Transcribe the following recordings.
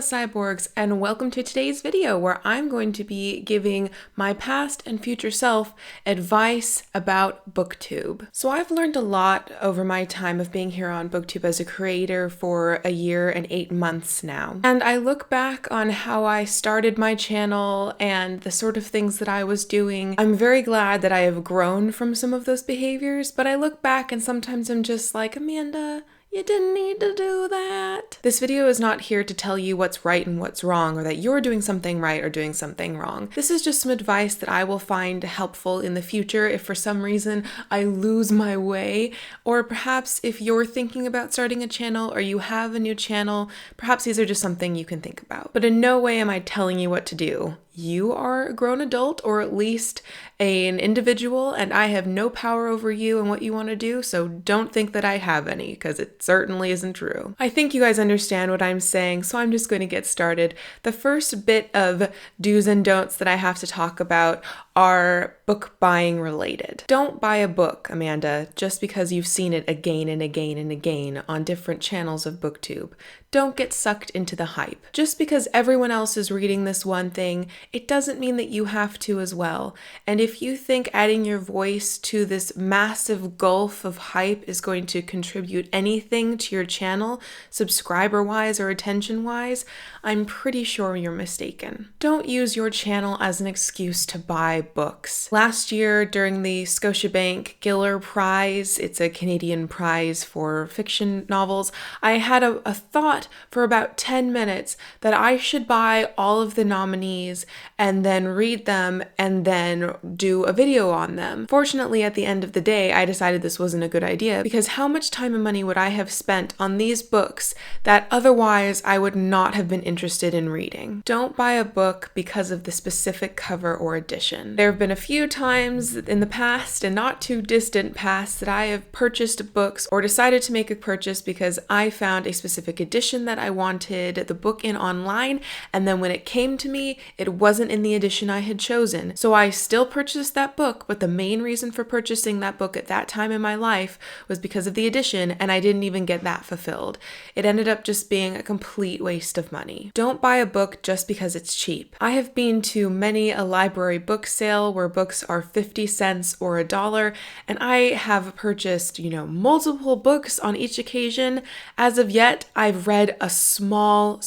fellow cyborgs, and welcome to today's video where I'm going to be giving my past and future self advice about Booktube. So I've learned a lot over my time of being here on Booktube as a creator for a year and 8 months now. And I look back on how I started my channel and the sort of things that I was doing. I'm very glad that I have grown from some of those behaviors, but I look back and sometimes I'm just like, Amanda, you didn't need to do that. This video is not here to tell you what's right and what's wrong, or that you're doing something right or doing something wrong. This is just some advice that I will find helpful in the future if for some reason I lose my way, or perhaps if you're thinking about starting a channel or you have a new channel, perhaps these are just something you can think about. But in no way am I telling you what to do. You are a grown adult, or at least an individual, and I have no power over you and what you want to do, so don't think that I have any, because it certainly isn't true. I think you guys understand what I'm saying, so I'm just going to get started. The first bit of do's and don'ts that I have to talk about are book buying related. Don't buy a book, Amanda, just because you've seen it again and again and again on different channels of Booktube. Don't get sucked into the hype. Just because everyone else is reading this one thing, it doesn't mean that you have to as well. And if you think adding your voice to this massive gulf of hype is going to contribute anything to your channel, subscriber-wise or attention-wise, I'm pretty sure you're mistaken. Don't use your channel as an excuse to buy books. Last year, during the Scotiabank Giller Prize, it's a Canadian prize for fiction novels, I had a thought for about 10 minutes that I should buy all of the nominees and then read them and then do a video on them. Fortunately, at the end of the day, I decided this wasn't a good idea, because how much time and money would I have spent on these books that otherwise I would not have been interested in reading? Don't buy a book because of the specific cover or edition. There have been a few times in the past, and not too distant past, that I have purchased books or decided to make a purchase because I found a specific edition that I wanted the book in online, and then when it came to me, it wasn't in the edition I had chosen. So I still purchased that book, but the main reason for purchasing that book at that time in my life was because of the edition, and I didn't even get that fulfilled. It ended up just being a complete waste of money. Don't buy a book just because it's cheap. I have been to many a library book sale where books are 50 cents or $1, and I have purchased, multiple books on each occasion. As of yet, I've read a small,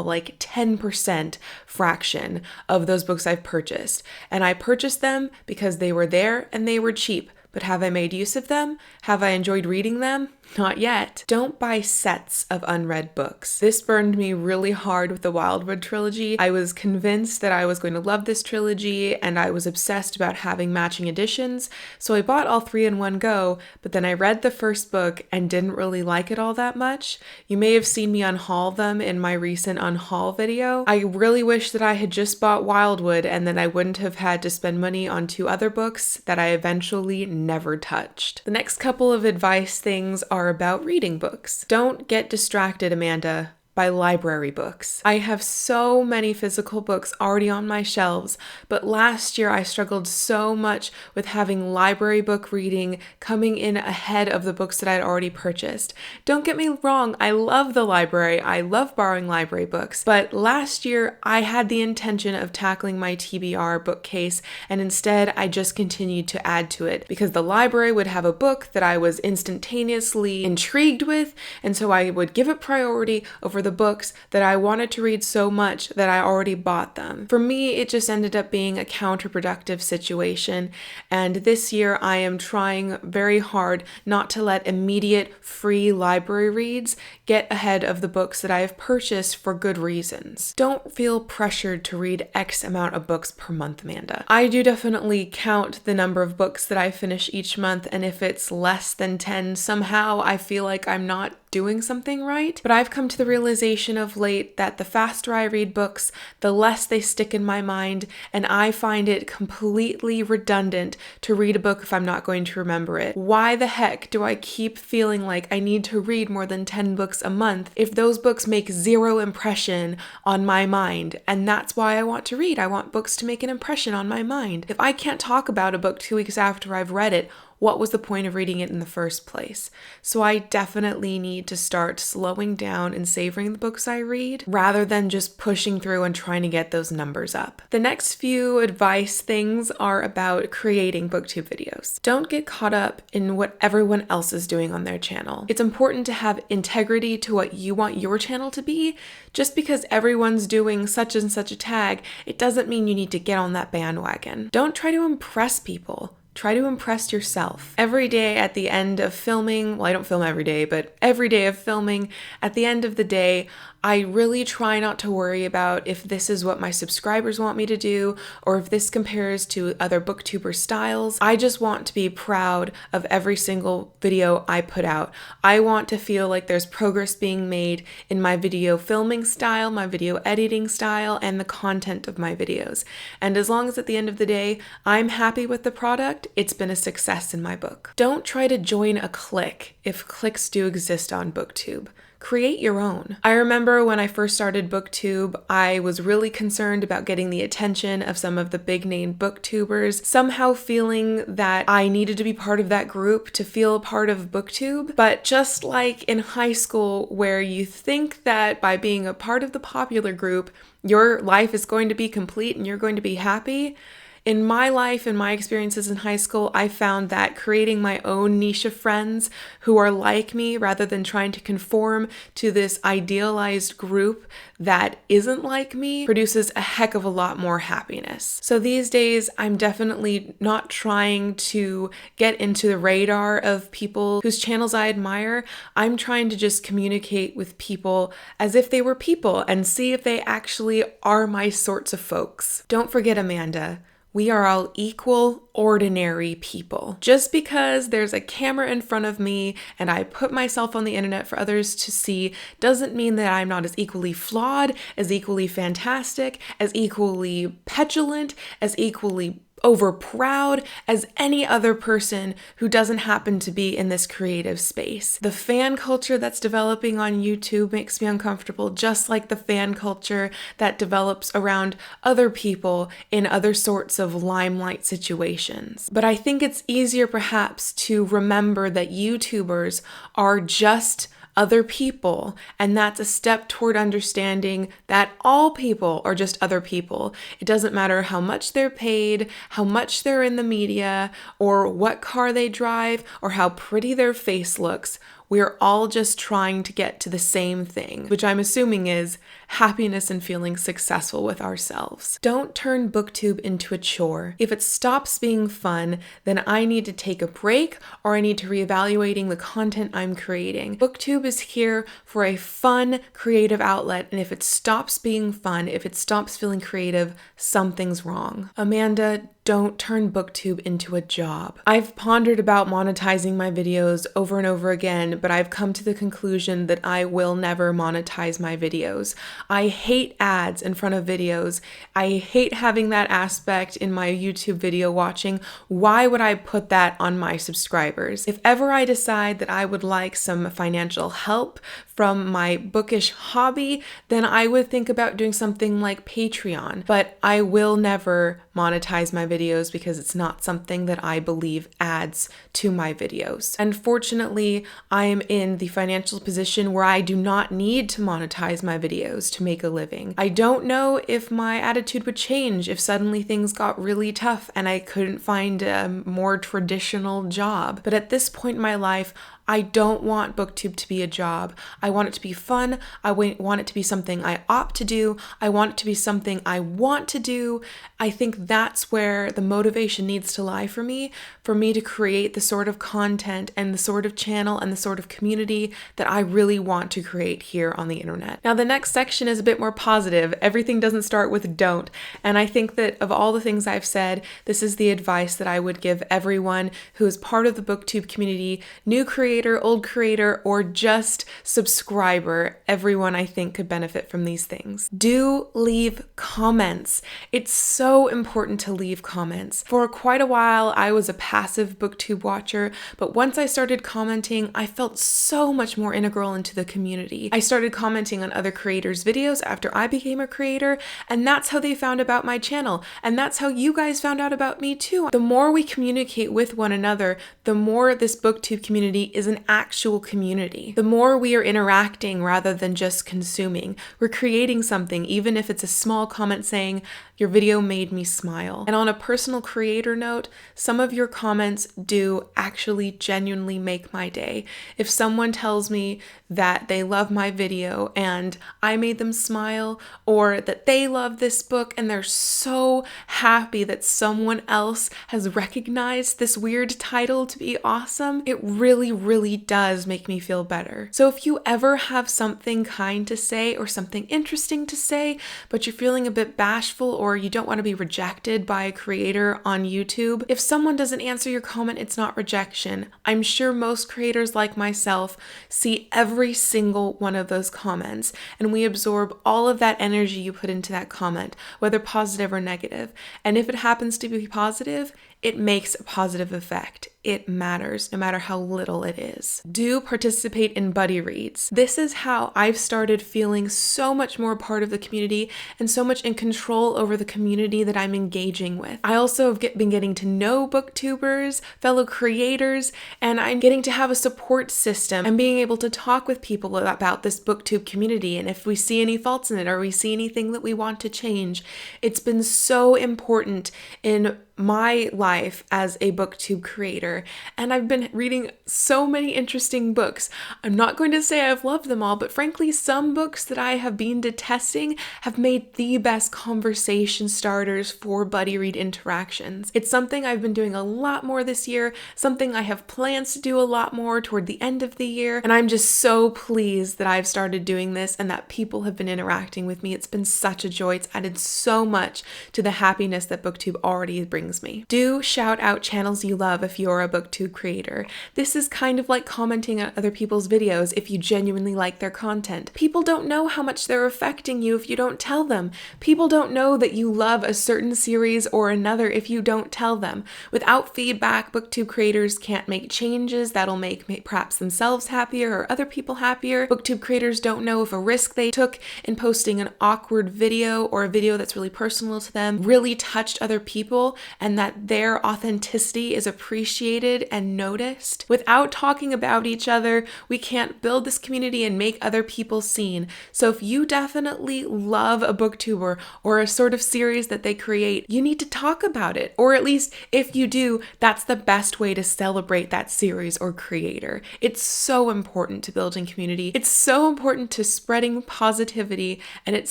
like 10% fraction of those books I've purchased. And I purchased them because they were there and they were cheap. But have I made use of them? Have I enjoyed reading them? Not yet. Don't buy sets of unread books. This burned me really hard with the Wildwood trilogy. I was convinced that I was going to love this trilogy, and I was obsessed about having matching editions, so I bought all 3 in one go, but then I read the first book and didn't really like it all that much. You may have seen me unhaul them in my recent unhaul video. I really wish that I had just bought Wildwood, and then I wouldn't have had to spend money on 2 other books that I eventually never touched. The next couple of advice things are about reading books. Don't get distracted, Amanda, by library books. I have so many physical books already on my shelves, but last year I struggled so much with having library book reading coming in ahead of the books that I'd already purchased. Don't get me wrong, I love the library, I love borrowing library books, but last year I had the intention of tackling my TBR bookcase, and instead I just continued to add to it because the library would have a book that I was instantaneously intrigued with, and so I would give it priority over the books that I wanted to read so much that I already bought them. For me, it just ended up being a counterproductive situation, and this year I am trying very hard not to let immediate free library reads get ahead of the books that I have purchased for good reasons. Don't feel pressured to read X amount of books per month, Amanda. I do definitely count the number of books that I finish each month, and if it's less than 10, somehow I feel like I'm not doing something right. But I've come to the realization of late that the faster I read books, the less they stick in my mind, and I find it completely redundant to read a book if I'm not going to remember it. Why the heck do I keep feeling like I need to read more than 10 books a month if those books make zero impression on my mind? And that's why I want to read. I want books to make an impression on my mind. If I can't talk about a book 2 weeks after I've read it, what was the point of reading it in the first place? So I definitely need to start slowing down and savoring the books I read rather than just pushing through and trying to get those numbers up. The next few advice things are about creating booktube videos. Don't get caught up in what everyone else is doing on their channel. It's important to have integrity to what you want your channel to be. Just because everyone's doing such and such a tag, it doesn't mean you need to get on that bandwagon. Don't try to impress people. Try to impress yourself. Every day at the end of filming, well, I don't film every day, but every day of filming, at the end of the day, I really try not to worry about if this is what my subscribers want me to do or if this compares to other booktuber styles. I just want to be proud of every single video I put out. I want to feel like there's progress being made in my video filming style, my video editing style, and the content of my videos. And as long as at the end of the day, I'm happy with the product, it's been a success in my book. Don't try to join a clique if cliques do exist on BookTube. Create your own. I remember when I first started BookTube, I was really concerned about getting the attention of some of the big name booktubers, somehow feeling that I needed to be part of that group to feel part of BookTube. But just like in high school, where you think that by being a part of the popular group, your life is going to be complete and you're going to be happy, in my life and my experiences in high school, I found that creating my own niche of friends who are like me rather than trying to conform to this idealized group that isn't like me produces a heck of a lot more happiness. So these days, I'm definitely not trying to get into the radar of people whose channels I admire. I'm trying to just communicate with people as if they were people and see if they actually are my sorts of folks. Don't forget, Amanda. We are all equal, ordinary people. Just because there's a camera in front of me and I put myself on the internet for others to see doesn't mean that I'm not as equally flawed, as equally fantastic, as equally petulant, as equally overproud as any other person who doesn't happen to be in this creative space. The fan culture that's developing on YouTube makes me uncomfortable, just like the fan culture that develops around other people in other sorts of limelight situations. But I think it's easier perhaps to remember that YouTubers are just other people, and that's a step toward understanding that all people are just other people. It doesn't matter how much they're paid, how much they're in the media, or what car they drive, or how pretty their face looks. We're all just trying to get to the same thing, which I'm assuming is happiness and feeling successful with ourselves. Don't turn BookTube into a chore. If it stops being fun, then I need to take a break or I need to reevaluating the content I'm creating. BookTube is here for a fun, creative outlet, and if it stops being fun, if it stops feeling creative, something's wrong. Amanda, don't turn BookTube into a job. I've pondered about monetizing my videos over and over again, but I've come to the conclusion that I will never monetize my videos. I hate ads in front of videos. I hate having that aspect in my YouTube video watching. Why would I put that on my subscribers? If ever I decide that I would like some financial help from my bookish hobby, then I would think about doing something like Patreon, but I will never monetize my videos because it's not something that I believe adds to my videos. And fortunately, I am in the financial position where I do not need to monetize my videos to make a living. I don't know if my attitude would change if suddenly things got really tough and I couldn't find a more traditional job. But at this point in my life, I don't want BookTube to be a job. I want it to be fun. I want it to be something I opt to do. I want it to be something I want to do. I think that's where the motivation needs to lie for me to create the sort of content and the sort of channel and the sort of community that I really want to create here on the internet. Now, the next section is a bit more positive. Everything doesn't start with don't. And I think that of all the things I've said, this is the advice that I would give everyone who is part of the BookTube community, new creators, creator, old creator, or just subscriber, everyone I think could benefit from these things. Do leave comments. It's so important to leave comments. For quite a while, I was a passive booktube watcher, but once I started commenting, I felt so much more integral into the community. I started commenting on other creators' videos after I became a creator, and that's how they found about my channel, and that's how you guys found out about me too. The more we communicate with one another, the more this booktube community is an actual community. The more we are interacting rather than just consuming. We're creating something, even if it's a small comment saying, "Your video made me smile." And on a personal creator note, some of your comments do actually genuinely make my day. If someone tells me that they love my video and I made them smile, or that they love this book and they're so happy that someone else has recognized this weird title to be awesome, it really, really does make me feel better. So if you ever have something kind to say or something interesting to say, but you're feeling a bit bashful or you don't want to be rejected by a creator on YouTube, if someone doesn't answer your comment, it's not rejection. I'm sure most creators like myself see every single one of those comments, and we absorb all of that energy you put into that comment, whether positive or negative. And if it happens to be positive, it makes a positive effect. It matters, no matter how little it is. Do participate in buddy reads. This is how I've started feeling so much more part of the community and so much in control over the community that I'm engaging with. I also have been getting to know booktubers, fellow creators, and I'm getting to have a support system and being able to talk with people about this booktube community. And if we see any faults in it or we see anything that we want to change, it's been so important in my life as a booktube creator, and I've been reading so many interesting books. I'm not going to say I've loved them all, but frankly, some books that I have been detesting have made the best conversation starters for buddy read interactions. It's something I've been doing a lot more this year, something I have plans to do a lot more toward the end of the year, and I'm just so pleased that I've started doing this and that people have been interacting with me. It's been such a joy. It's added so much to the happiness that booktube already brings me. Do shout out channels you love if you're a booktube creator. This is kind of like commenting on other people's videos if you genuinely like their content. People don't know how much they're affecting you if you don't tell them. People don't know that you love a certain series or another if you don't tell them. Without feedback, booktube creators can't make changes that'll make perhaps themselves happier or other people happier. Booktube creators don't know if a risk they took in posting an awkward video or a video that's really personal to them really touched other people, and that their authenticity is appreciated and noticed. Without talking about each other, we can't build this community and make other people seen. So if you definitely love a booktuber or a sort of series that they create, you need to talk about it. Or at least if you do, that's the best way to celebrate that series or creator. It's so important to building community. It's so important to spreading positivity, and it's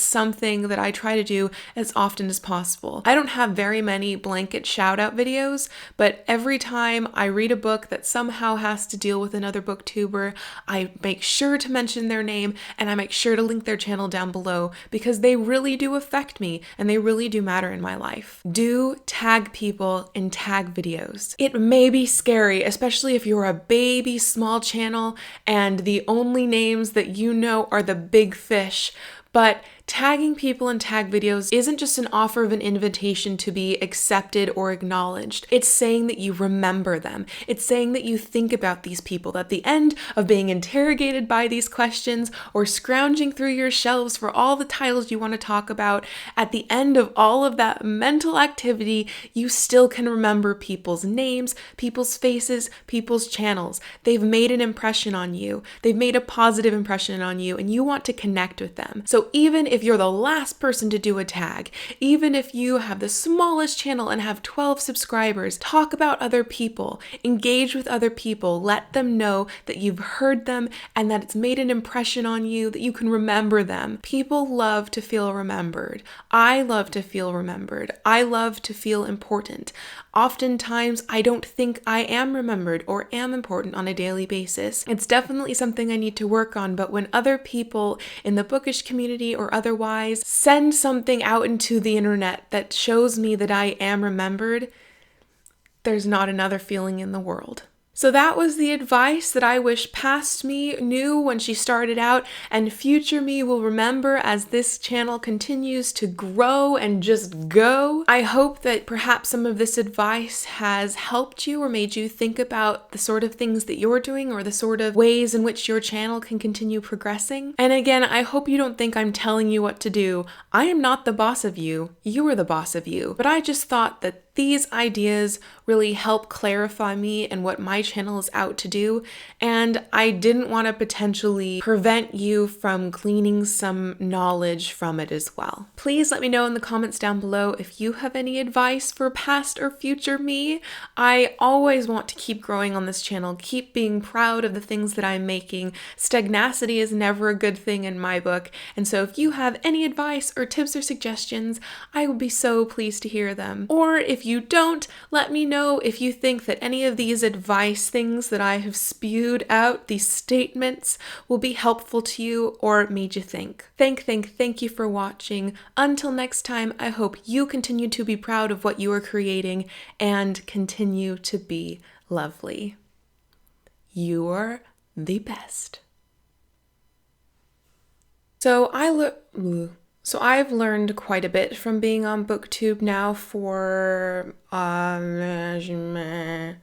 something that I try to do as often as possible. I don't have very many blanket shout out videos, but every time I read a book that somehow has to deal with another booktuber, I make sure to mention their name and I make sure to link their channel down below because they really do affect me and they really do matter in my life. Do tag people in tag videos. It may be scary, especially if you're a baby small channel and the only names that you know are the big fish, but tagging people in tag videos isn't just an offer of an invitation to be accepted or acknowledged. It's saying that you remember them. It's saying that you think about these people. At the end of being interrogated by these questions or scrounging through your shelves for all the titles you want to talk about, at the end of all of that mental activity, you still can remember people's names, people's faces, people's channels. They've made an impression on you. They've made a positive impression on you, and you want to connect with them. So even if you're the last person to do a tag, even if you have the smallest channel and have 12 subscribers, talk about other people, engage with other people, let them know that you've heard them and that it's made an impression on you, that you can remember them. People love to feel remembered. I love to feel remembered. I love to feel important. Oftentimes, I don't think I am remembered or am important on a daily basis. It's definitely something I need to work on, but when other people in the bookish community or otherwise send something out into the internet that shows me that I am remembered, there's not another feeling in the world. So that was the advice that I wish past me knew when she started out, and future me will remember as this channel continues to grow and just go. I hope that perhaps some of this advice has helped you or made you think about the sort of things that you're doing or the sort of ways in which your channel can continue progressing. And again, I hope you don't think I'm telling you what to do. I am not the boss of you. You are the boss of you. But I just thought that these ideas really help clarify me and what my channel is out to do, and I didn't want to potentially prevent you from gleaning some knowledge from it as well. Please let me know in the comments down below if you have any advice for past or future me. I always want to keep growing on this channel, keep being proud of the things that I'm making. Stagnacity is never a good thing in my book, and so if you have any advice or tips or suggestions, I would be so pleased to hear them. Or if you don't, let me know if you think that any of these advice things that I have spewed out, these statements, will be helpful to you or made you think. Thank you for watching. Until next time, I hope you continue to be proud of what you are creating and continue to be lovely. You're the best. So I've learned quite a bit from being on BookTube now for